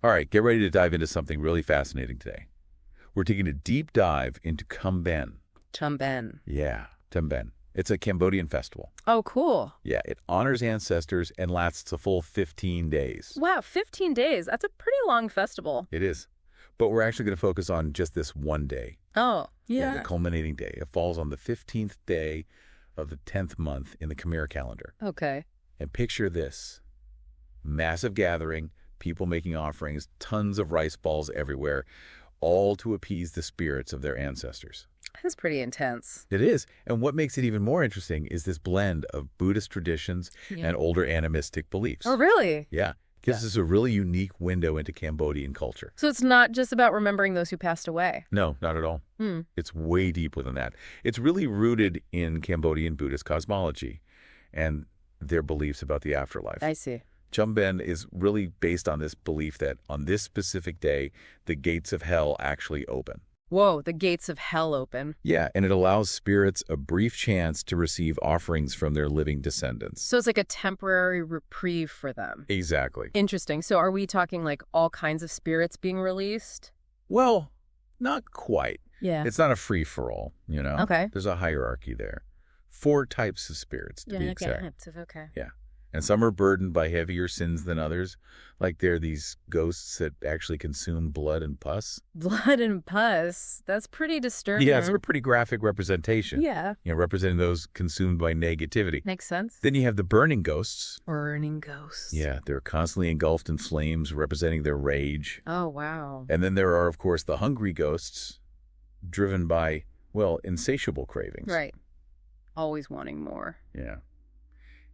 All right, get ready to dive into something really fascinating today. We're taking a deep dive into Pchum Ben. Pchum Ben. Yeah, Pchum Ben. It's a Cambodian festival. Oh, cool. Yeah, it honors ancestors and lasts a full 15 days. Wow, 15 days. That's a pretty long festival. It is. But we're actually going to focus on just this one day. Oh, Yeah, the culminating day. It falls on the 15th day of the 10th month in the Khmer calendar. Okay. And picture this. Massive gathering, people making offerings, tons of rice balls everywhere, all to appease the spirits of their ancestors. That's pretty intense. It is. And what makes it even more interesting is this blend of Buddhist traditions and older animistic beliefs. Oh, really? Yeah. Gives us a really unique window into Cambodian culture. So it's not just about remembering those who passed away? No, not at all. It's way deeper than that. It's really rooted in Cambodian Buddhist cosmology and their beliefs about the afterlife. I see. Pchum Ben is really based on this belief that on this specific day, the gates of hell actually open. Whoa, the gates of hell open. Yeah, and it allows spirits a brief chance to receive offerings from their living descendants. So it's like a temporary reprieve for them. Exactly. Interesting. So are we talking like all kinds of spirits being released? Well, not quite. Yeah. It's not a free-for-all, you know? Okay. There's a hierarchy there. 4 types of spirits, to be exact. Okay. Yeah. And some are burdened by heavier sins than others. Like they're these ghosts that actually consume blood and pus. Blood and pus. That's pretty disturbing. Yeah, it's a pretty graphic representation. Yeah. You know, representing those consumed by negativity. Makes sense. Then you have the burning ghosts. Burning ghosts. Yeah, they're constantly engulfed in flames, representing their rage. Oh, wow. And then there are, of course, the hungry ghosts, driven by, well, insatiable cravings. Right. Always wanting more. Yeah.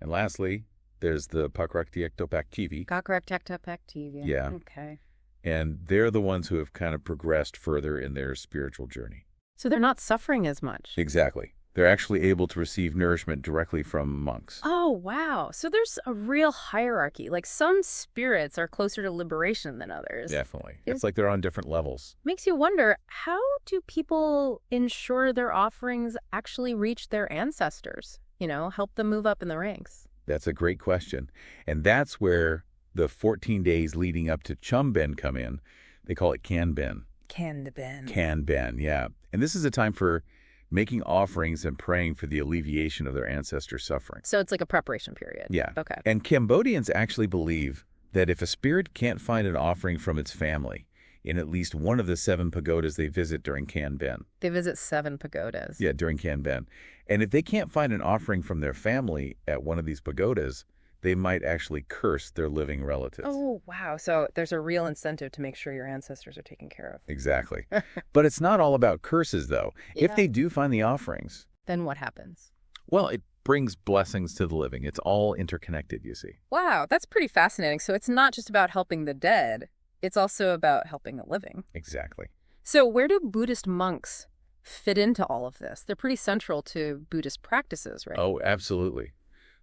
And lastly, there's the Pakraktiektopak-TV. Kakrak-tektopak-TV. Yeah. Okay. And they're the ones who have kind of progressed further in their spiritual journey. So they're not suffering as much. Exactly. They're actually able to receive nourishment directly from monks. Oh, wow. So there's a real hierarchy. Like some spirits are closer to liberation than others. Definitely. It's like they're on different levels. Makes you wonder, how do people ensure their offerings actually reach their ancestors? You know, help them move up in the ranks? That's a great question. And that's where the 14 days leading up to Pchum Ben come in. They call it Can Ben. Can Ben. Can Ben, yeah. And this is a time for making offerings and praying for the alleviation of their ancestors' suffering. So it's like a preparation period. Yeah. Okay. And Cambodians actually believe that if a spirit can't find an offering from its family in at least one of the 7 pagodas they visit during Can Ben. They visit 7 pagodas. Yeah, during Can Ben. And if they can't find an offering from their family at one of these pagodas, they might actually curse their living relatives. Oh, wow. So there's a real incentive to make sure your ancestors are taken care of. Exactly. But it's not all about curses, though. Yeah. If they do find the offerings, Then what happens? well, it brings blessings to the living. It's all interconnected, you see. Wow, that's pretty fascinating. So it's not just about helping the dead. It's also about helping the living. Exactly. So where do Buddhist monks fit into all of this? They're pretty central to Buddhist practices, right? Oh, absolutely.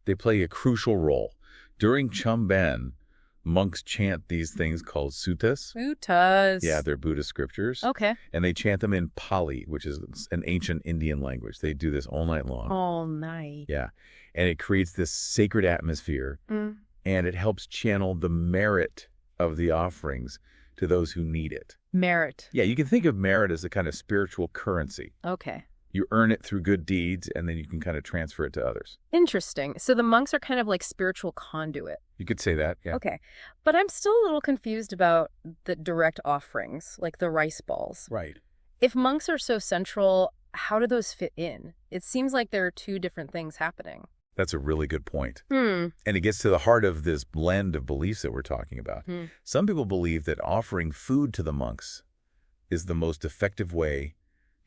They play a crucial role. During Pchum Ben, monks chant these things called suttas. Suttas. Yeah, they're Buddhist scriptures. Okay. And they chant them in Pali, which is an ancient Indian language. They do this all night long. All night. Yeah. And it creates this sacred atmosphere, and it helps channel the merit of the offerings to those who need it. Merit. Yeah, you can think of merit as a kind of spiritual currency. Okay. You earn it through good deeds, and then you can kind of transfer it to others. Interesting. So the monks are kind of like spiritual conduit. You could say that, yeah. Okay. But I'm still a little confused about the direct offerings, like the rice balls. Right. If monks are so central, how do those fit in? It seems like there are 2 different things happening. That's a really good point. And it gets to the heart of this blend of beliefs that we're talking about. Some people believe that offering food to the monks is the most effective way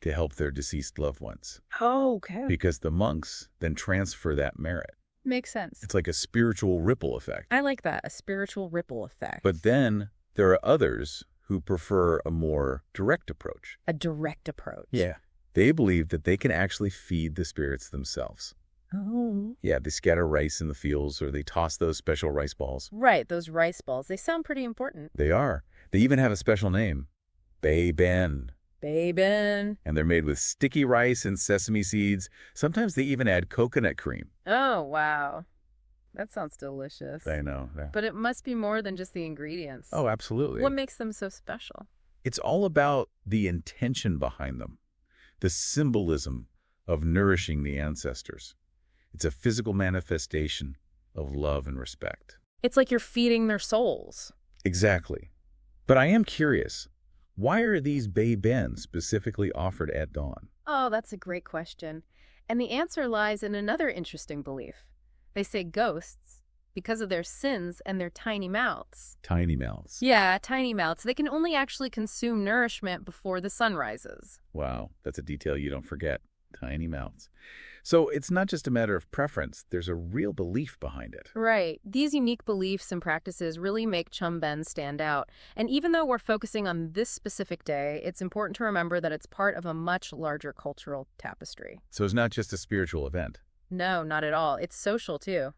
to help their deceased loved ones. Oh, okay. Because the monks then transfer that merit. Makes sense. It's like a spiritual ripple effect. I like that, a spiritual ripple effect. But then there are others who prefer a more direct approach. A direct approach. Yeah. They believe that they can actually feed the spirits themselves. Oh. Yeah, they scatter rice in the fields, or they toss those special rice balls. Right, those rice balls. They sound pretty important. They are. They even have a special name, Bay Ben. Baben. And they're made with sticky rice and sesame seeds. Sometimes they even add coconut cream. Oh, wow. That sounds delicious. I know. Yeah. But it must be more than just the ingredients. Oh, absolutely. What makes them so special? It's all about the intention behind them, the symbolism of nourishing the ancestors. It's a physical manifestation of love and respect. It's like you're feeding their souls. Exactly. But I am curious, why are these Pchum Ben specifically offered at dawn? Oh, that's a great question. And the answer lies in another interesting belief. They say ghosts, because of their sins and their tiny mouths. Tiny mouths. Yeah, tiny mouths. They can only actually consume nourishment before the sun rises. Wow, that's a detail you don't forget. Tiny mouths. So it's not just a matter of preference. There's a real belief behind it. Right. These unique beliefs and practices really make Pchum Ben stand out. And even though we're focusing on this specific day, it's important to remember that it's part of a much larger cultural tapestry. So it's not just a spiritual event. No, not at all. It's social, too.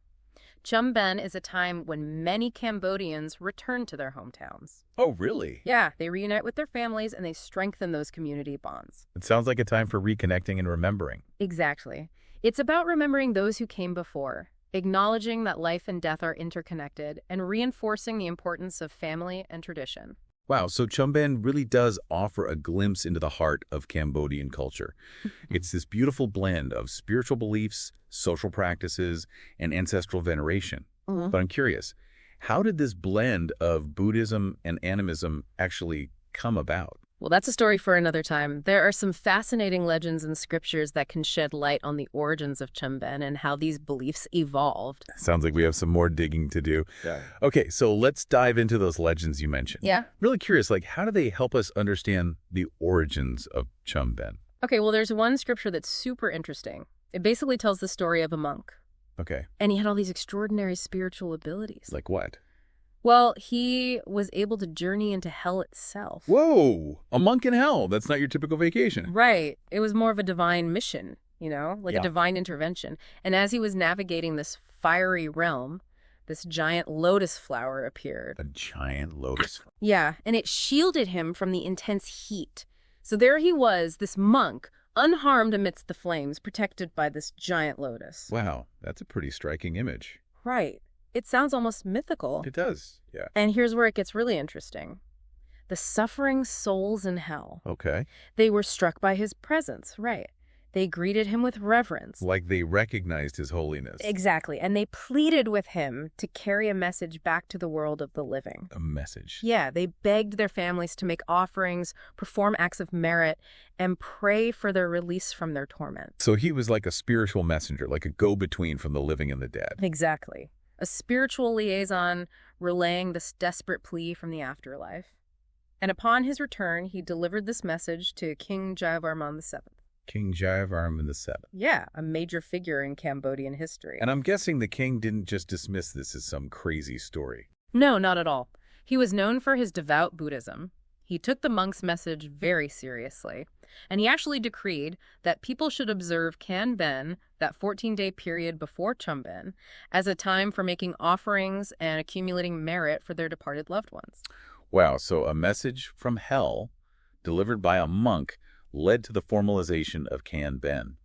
Pchum Ben is a time when many Cambodians return to their hometowns. Oh, really? Yeah, they reunite with their families and they strengthen those community bonds. It sounds like a time for reconnecting and remembering. Exactly. It's about remembering those who came before, acknowledging that life and death are interconnected, and reinforcing the importance of family and tradition. Wow, so Pchum Ben really does offer a glimpse into the heart of Cambodian culture. It's this beautiful blend of spiritual beliefs, social practices, and ancestral veneration. Mm-hmm. But I'm curious, how did this blend of Buddhism and animism actually come about? Well, that's a story for another time. There are some fascinating legends and scriptures that can shed light on the origins of Pchum Ben and how these beliefs evolved. Sounds like we have some more digging to do. Yeah. Okay, so let's dive into those legends you mentioned. Yeah. Really curious, how do they help us understand the origins of Pchum Ben? Okay, well, there's one scripture that's super interesting. It basically tells the story of a monk. Okay. And he had all these extraordinary spiritual abilities. Like what? Well, he was able to journey into hell itself. Whoa! A monk in hell. That's not your typical vacation. Right. It was more of a divine mission, like Yeah. a divine intervention. And as he was navigating this fiery realm, this giant lotus flower appeared. A giant lotus. Yeah, and it shielded him from the intense heat. So there he was, this monk, unharmed amidst the flames, protected by this giant lotus. Wow, that's a pretty striking image. Right. It sounds almost mythical. It does, yeah. And here's where it gets really interesting. The suffering souls in hell. Okay. They were struck by his presence, right. They greeted him with reverence. Like they recognized his holiness. Exactly. And they pleaded with him to carry a message back to the world of the living. A message. Yeah, they begged their families to make offerings, perform acts of merit, and pray for their release from their torment. So he was like a spiritual messenger, like a go-between from the living and the dead. Exactly. A spiritual liaison relaying this desperate plea from the afterlife. And upon his return, he delivered this message to King Jayavarman VII. King Jayavarman VII. Yeah, a major figure in Cambodian history. And I'm guessing the king didn't just dismiss this as some crazy story. No, not at all. He was known for his devout Buddhism. He took the monk's message very seriously. And he actually decreed that people should observe Can Ben, that 14-day period before Pchum Ben, as a time for making offerings and accumulating merit for their departed loved ones. Wow, so a message from hell delivered by a monk led to the formalization of Can Ben.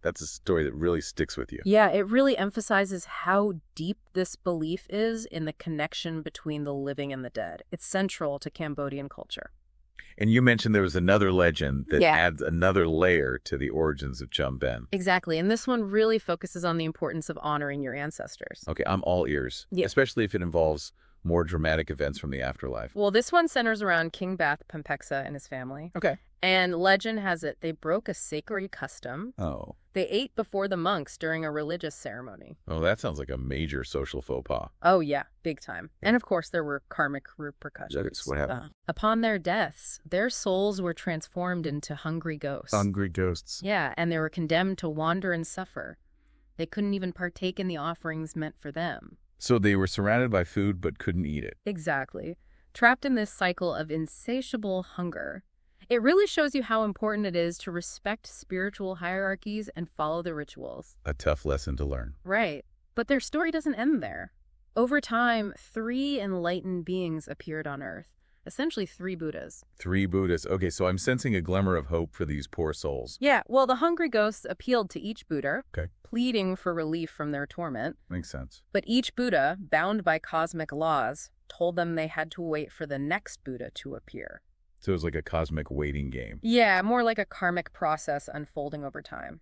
That's a story that really sticks with you. Yeah, it really emphasizes how deep this belief is in the connection between the living and the dead. It's central to Cambodian culture. And you mentioned there was another legend that Yeah. adds another layer to the origins of Pchum Ben. Exactly, and this one really focuses on the importance of honoring your ancestors. Okay, I'm all ears, Yeah. especially if it involves more dramatic events from the afterlife. Well, this one centers around King Bath Pempeksa and his family. Okay. And legend has it they broke a sacred custom. Oh. They ate before the monks during a religious ceremony. Oh, that sounds like a major social faux pas. Oh, yeah, big time. And of course, there were karmic repercussions. That's what happened. Upon their deaths, their souls were transformed into hungry ghosts. Hungry ghosts. Yeah, and they were condemned to wander and suffer. They couldn't even partake in the offerings meant for them. So they were surrounded by food but couldn't eat it. Exactly. Trapped in this cycle of insatiable hunger. It really shows you how important it is to respect spiritual hierarchies and follow the rituals. A tough lesson to learn. Right. But their story doesn't end there. Over time, 3 enlightened beings appeared on Earth, essentially 3 Buddhas. 3 Buddhas. Okay, so I'm sensing a glimmer of hope for these poor souls. Yeah, well, the hungry ghosts appealed to each Buddha, Okay. pleading for relief from their torment. Makes sense. But each Buddha, bound by cosmic laws, told them they had to wait for the next Buddha to appear. So it was like a cosmic waiting game. Yeah, more like a karmic process unfolding over time.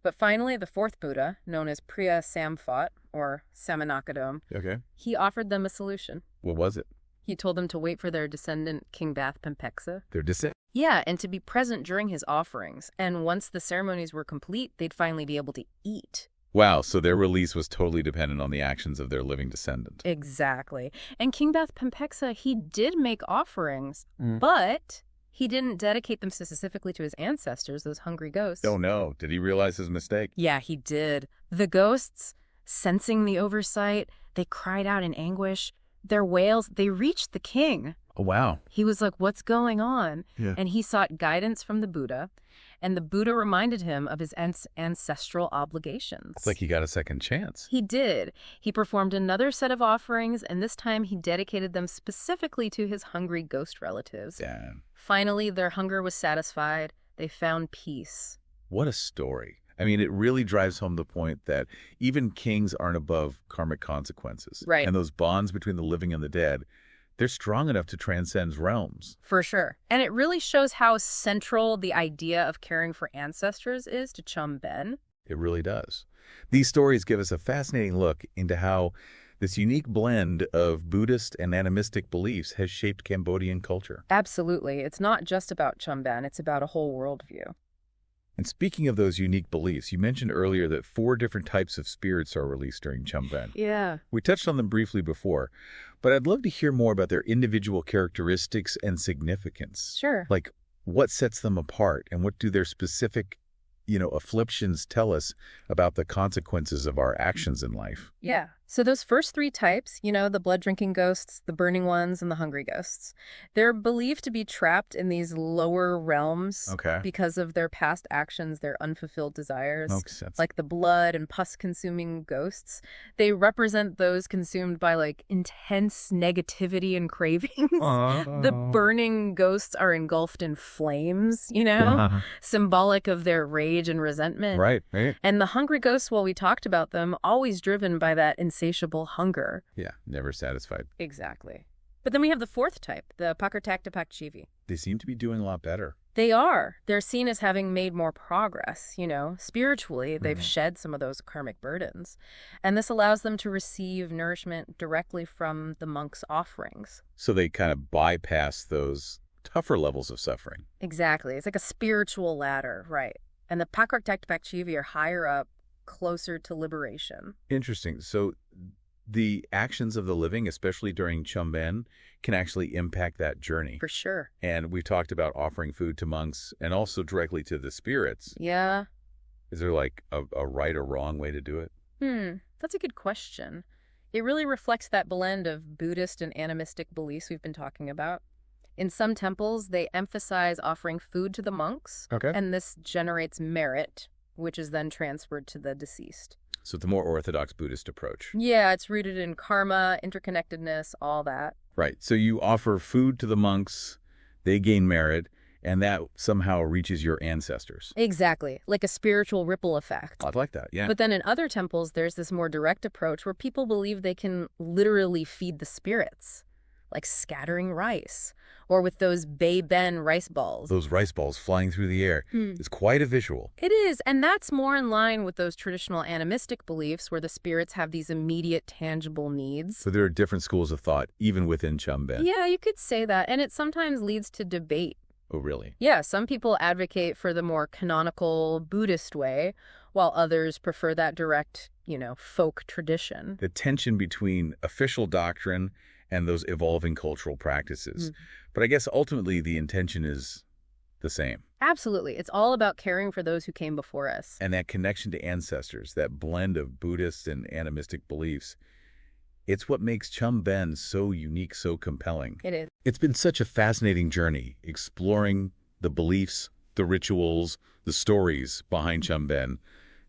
But finally, the 4th Buddha, known as Priya Samphot, or Samanakadom, Okay. he offered them a solution. What was it? He told them to wait for their descendant, King Bath Pempeksa. Their descent. Yeah, and to be present during his offerings. And once the ceremonies were complete, they'd finally be able to eat. Wow, so their release was totally dependent on the actions of their living descendant. Exactly. And King Bath Pempeksa, he did make offerings, but he didn't dedicate them specifically to his ancestors, those hungry ghosts. Oh no, did he realize his mistake? Yeah, he did. The ghosts, sensing the oversight, they cried out in anguish. Their wails, they reached the king. Oh wow. He was like, what's going on? Yeah. And he sought guidance from the Buddha, and the Buddha reminded him of his ancestral obligations. It's like he got a second chance. He did. He performed another set of offerings, and this time he dedicated them specifically to his hungry ghost relatives. Damn. Finally, their hunger was satisfied. They found peace. What a story. I mean, it really drives home the point that even kings aren't above karmic consequences. Right. And those bonds between the living and the dead, they're strong enough to transcend realms. For sure. And it really shows how central the idea of caring for ancestors is to Pchum Ben. It really does. These stories give us a fascinating look into how this unique blend of Buddhist and animistic beliefs has shaped Cambodian culture. Absolutely. It's not just about Pchum Ben. It's about a whole worldview. And speaking of those unique beliefs, you mentioned earlier that 4 different types of spirits are released during Pchum Ben. Yeah. We touched on them briefly before, but I'd love to hear more about their individual characteristics and significance. Sure. Like, what sets them apart, and what do their specific, afflictions tell us about the consequences of our actions in life? Yeah. So those first 3 types, the blood-drinking ghosts, the burning ones, and the hungry ghosts, they're believed to be trapped in these lower realms because of their past actions, their unfulfilled desires. Makes sense. Like the blood and pus-consuming ghosts. They represent those consumed by, intense negativity and cravings. The burning ghosts are engulfed in flames, symbolic of their rage and resentment. Right. And the hungry ghosts, well, we talked about them, always driven by that insatiable hunger. Yeah, never satisfied. Exactly. But then we have the 4th type, the Pakartaktapak. They seem to be doing a lot better. They are. They're seen as having made more progress, Spiritually, they've shed some of those karmic burdens. And this allows them to receive nourishment directly from the monks' offerings. So they kind of bypass those tougher levels of suffering. Exactly. It's like a spiritual ladder, right? And the Pakartaktapak are higher up, closer to liberation. Interesting. So the actions of the living, especially during Pchum Ben, can actually impact that journey. For sure. And we've talked about offering food to monks and also directly to the spirits. Yeah. Is there like a right or wrong way to do it? That's a good question. It really reflects that blend of Buddhist and animistic beliefs we've been talking about. In some temples, they emphasize offering food to the monks, and this generates merit, which is then transferred to the deceased. So the more orthodox Buddhist approach. Yeah, it's rooted in karma, interconnectedness, all that. Right. So you offer food to the monks, they gain merit, and that somehow reaches your ancestors. Exactly. Like a spiritual ripple effect. I'd like that, yeah. But then in other temples, there's this more direct approach where people believe they can literally feed the spirits, like scattering rice, or with those Bay Ben rice balls. Those rice balls flying through the air. It's quite a visual. It is, and that's more in line with those traditional animistic beliefs where the spirits have these immediate, tangible needs. So there are different schools of thought, even within Pchum Ben. Yeah, you could say that, and it sometimes leads to debate. Oh, really? Yeah, some people advocate for the more canonical Buddhist way, while others prefer that direct, folk tradition. The tension between official doctrine and those evolving cultural practices. But I guess ultimately the intention is the same. Absolutely. It's all about caring for those who came before us. And that connection to ancestors, that blend of Buddhist and animistic beliefs, it's what makes Pchum Ben so unique, so compelling. It is. It's been such a fascinating journey, exploring the beliefs, the rituals, the stories behind Pchum Ben.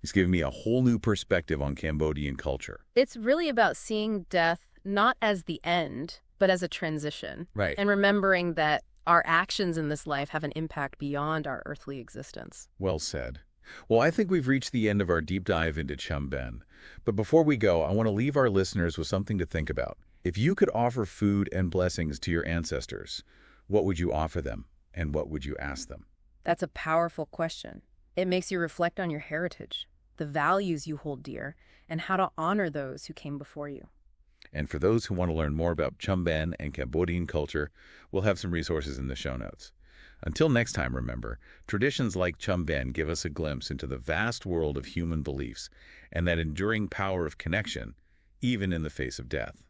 It's given me a whole new perspective on Cambodian culture. It's really about seeing death not as the end, but as a transition. Right. And remembering that our actions in this life have an impact beyond our earthly existence. Well said. Well, I think we've reached the end of our deep dive into Pchum Ben. But before we go, I want to leave our listeners with something to think about. If you could offer food and blessings to your ancestors, what would you offer them, and what would you ask them? That's a powerful question. It makes you reflect on your heritage, the values you hold dear, and how to honor those who came before you. And for those who want to learn more about Pchum Ben and Cambodian culture, we'll have some resources in the show notes. Until next time, remember, traditions like Pchum Ben give us a glimpse into the vast world of human beliefs and that enduring power of connection, even in the face of death.